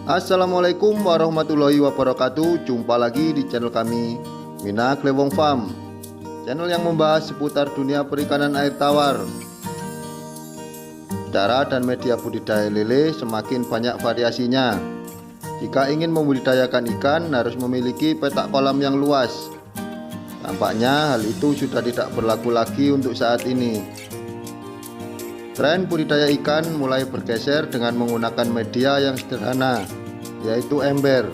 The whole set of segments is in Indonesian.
Assalamualaikum warahmatullahi wabarakatuh. Jumpa lagi di channel kami, Mina Klewong Farm, channel yang membahas seputar dunia perikanan air tawar. Cara dan media budidaya lele semakin banyak variasinya. Jika ingin membudidayakan ikan harus memiliki petak kolam yang luas. Tampaknya hal itu sudah tidak berlaku lagi untuk saat ini. Tren budidaya ikan mulai bergeser dengan menggunakan media yang sederhana, yaitu ember.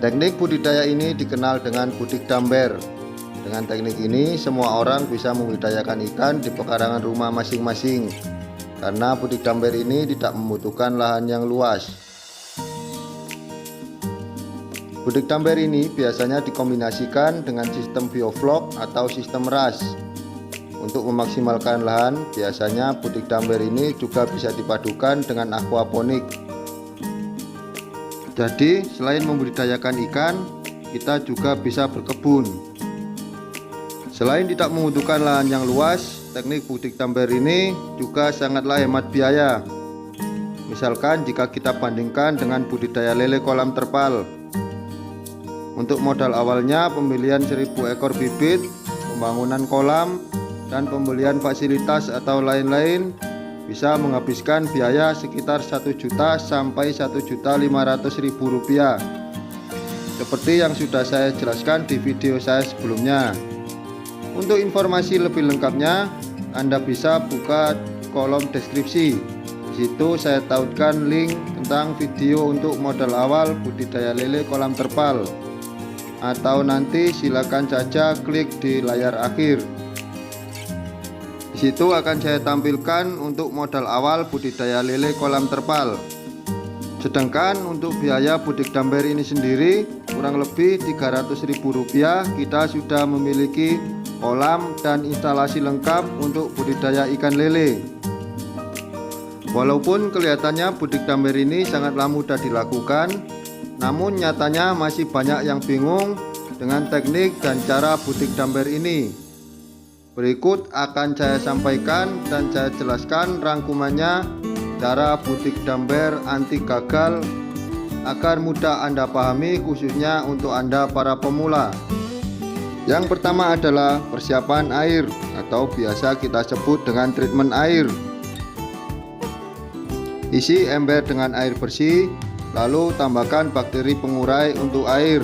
Teknik budidaya ini dikenal dengan budik damber. Dengan teknik ini semua orang bisa membudidayakan ikan di pekarangan rumah masing-masing, karena budik damber ini tidak membutuhkan lahan yang luas. Budik damber ini biasanya dikombinasikan dengan sistem bioflok atau sistem ras. Untuk memaksimalkan lahan, biasanya budik damber ini juga bisa dipadukan dengan aquaponik. Jadi, selain membudidayakan ikan, kita juga bisa berkebun. Selain tidak membutuhkan lahan yang luas, teknik budik damber ini juga sangatlah hemat biaya. Misalkan jika kita bandingkan dengan budidaya lele kolam terpal. Untuk modal awalnya pembelian 1000 ekor bibit, pembangunan kolam, dan pembelian fasilitas atau lain-lain bisa menghabiskan biaya sekitar 1 juta sampai 1.500.000 rupiah, seperti yang sudah saya jelaskan di video saya sebelumnya. Untuk informasi lebih lengkapnya Anda bisa buka kolom deskripsi. Di situ saya tautkan link tentang video untuk modal awal budidaya lele kolam terpal, atau nanti silakan saja klik di layar akhir. Di situ akan saya tampilkan untuk modal awal budidaya lele kolam terpal. Sedangkan untuk biaya budik damber ini sendiri kurang lebih 300.000 rupiah kita sudah memiliki kolam dan instalasi lengkap untuk budidaya ikan lele. Walaupun kelihatannya budik damber ini sangatlah mudah dilakukan, namun nyatanya masih banyak yang bingung dengan teknik dan cara budik damber ini. Berikut akan saya sampaikan dan saya jelaskan rangkumannya cara budik damber anti gagal agar mudah Anda pahami, khususnya untuk Anda para pemula. Yang pertama adalah persiapan air atau biasa kita sebut dengan treatment air. Isi ember dengan air bersih, lalu tambahkan bakteri pengurai untuk air.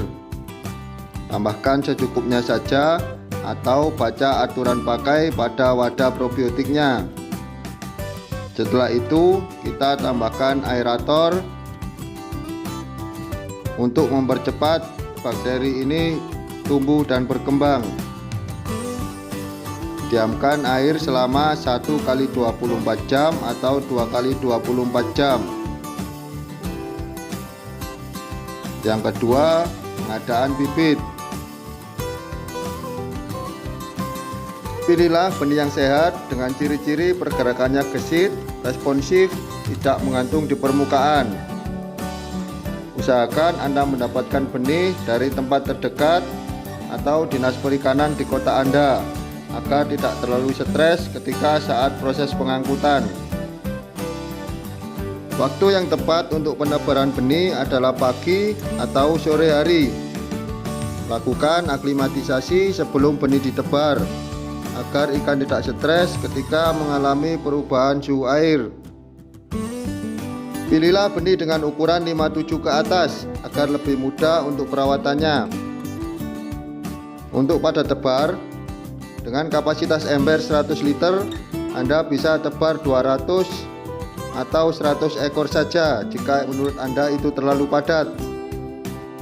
Tambahkan secukupnya saja atau baca aturan pakai pada wadah probiotiknya. Setelah itu kita tambahkan aerator untuk mempercepat bakteri ini tumbuh dan berkembang. Diamkan air selama 1 kali 24 jam atau 2 kali 24 jam. Yang kedua, pengadaan bibit. Pilihlah benih yang sehat dengan ciri-ciri pergerakannya gesit, responsif, tidak menggantung di permukaan. Usahakan Anda mendapatkan benih dari tempat terdekat atau dinas perikanan di kota Anda, agar tidak terlalu stres ketika saat proses pengangkutan. Waktu yang tepat untuk penebaran benih adalah pagi atau sore hari. Lakukan aklimatisasi sebelum benih ditebar, agar ikan tidak stres ketika mengalami perubahan suhu air. Pilihlah benih dengan ukuran 57 ke atas agar lebih mudah untuk perawatannya. Untuk pada tebar, dengan kapasitas ember 100 liter, Anda bisa tebar 200 atau 100 ekor saja jika menurut Anda itu terlalu padat.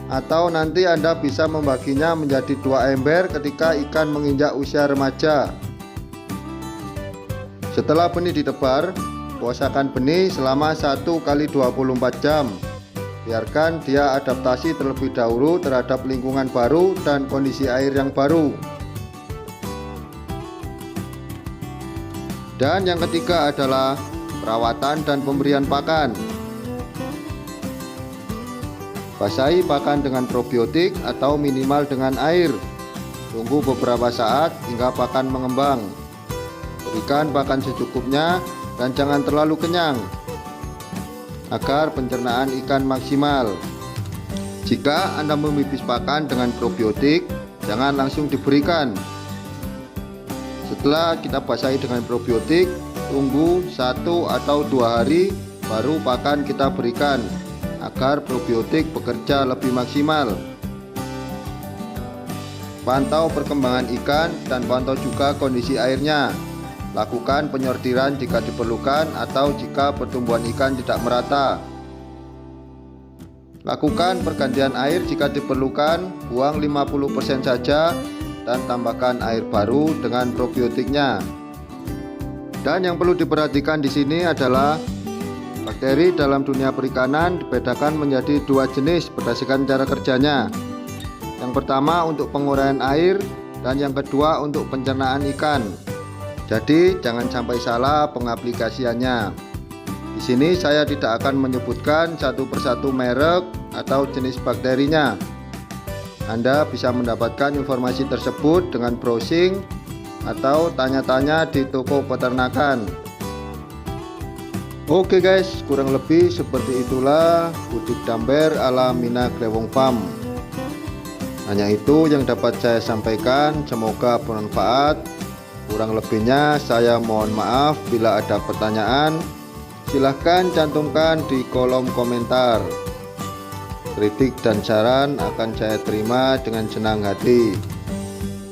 Atau nanti Anda bisa membaginya menjadi 2 ember ketika ikan menginjak usia remaja. Setelah benih ditebar, puasakan benih selama 1 kali 24 jam. Biarkan dia adaptasi terlebih dahulu terhadap lingkungan baru dan kondisi air yang baru. Dan yang ketiga adalah perawatan dan pemberian pakan. Basahi pakan dengan probiotik atau minimal dengan air. Tunggu beberapa saat hingga pakan mengembang. Berikan pakan secukupnya dan jangan terlalu kenyang. agar pencernaan ikan maksimal. Jika Anda memipis pakan dengan probiotik, jangan langsung diberikan. Setelah kita basahi dengan probiotik, tunggu 1 atau 2 hari baru pakan kita berikan agar probiotik bekerja lebih maksimal. Pantau perkembangan ikan dan pantau juga kondisi airnya. Lakukan penyortiran jika diperlukan atau jika pertumbuhan ikan tidak merata. Lakukan pergantian air jika diperlukan, buang 50% saja dan tambahkan air baru dengan probiotiknya. Dan yang perlu diperhatikan di sini adalah bakteri dalam dunia perikanan dibedakan menjadi 2 jenis berdasarkan cara kerjanya. Yang pertama untuk penguraian air dan yang kedua untuk pencernaan ikan. Jadi jangan sampai salah pengaplikasiannya. Di sini saya tidak akan menyebutkan satu persatu merek atau jenis bakterinya. Anda bisa mendapatkan informasi tersebut dengan browsing atau tanya-tanya di toko peternakan. Oke guys, kurang lebih seperti itulah butik damber ala Mina Grewong Farm. Hanya itu yang dapat saya sampaikan, semoga bermanfaat. Kurang lebihnya saya mohon maaf. Bila ada pertanyaan, silahkan cantumkan di kolom komentar. Kritik dan saran akan saya terima dengan senang hati.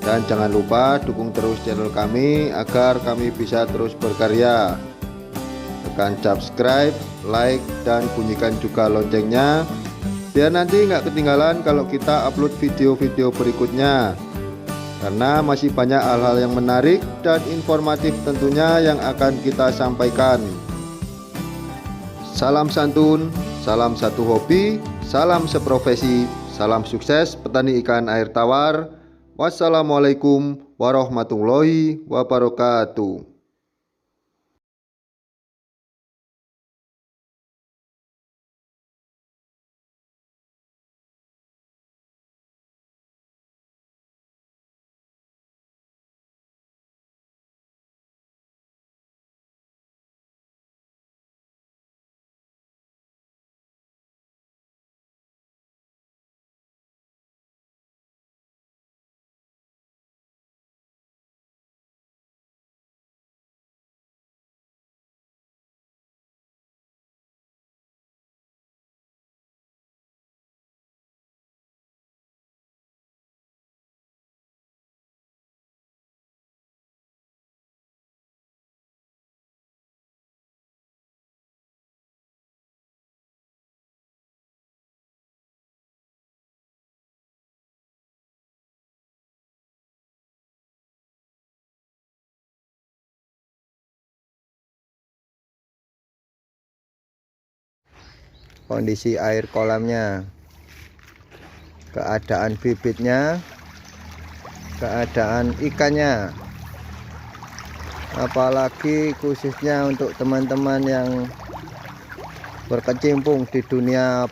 Dan jangan lupa dukung terus channel kami agar kami bisa terus berkarya. Tekan subscribe, like, dan bunyikan juga loncengnya biar nanti nggak ketinggalan kalau kita upload video-video berikutnya. Karena masih banyak hal-hal yang menarik dan informatif tentunya yang akan kita sampaikan. Salam santun, salam satu hobi, salam seprofesi, salam sukses petani ikan air tawar. Wassalamualaikum warahmatullahi wabarakatuh. Kondisi air kolamnya, keadaan bibitnya, keadaan ikannya, apalagi khususnya untuk teman-teman yang berkecimpung di dunia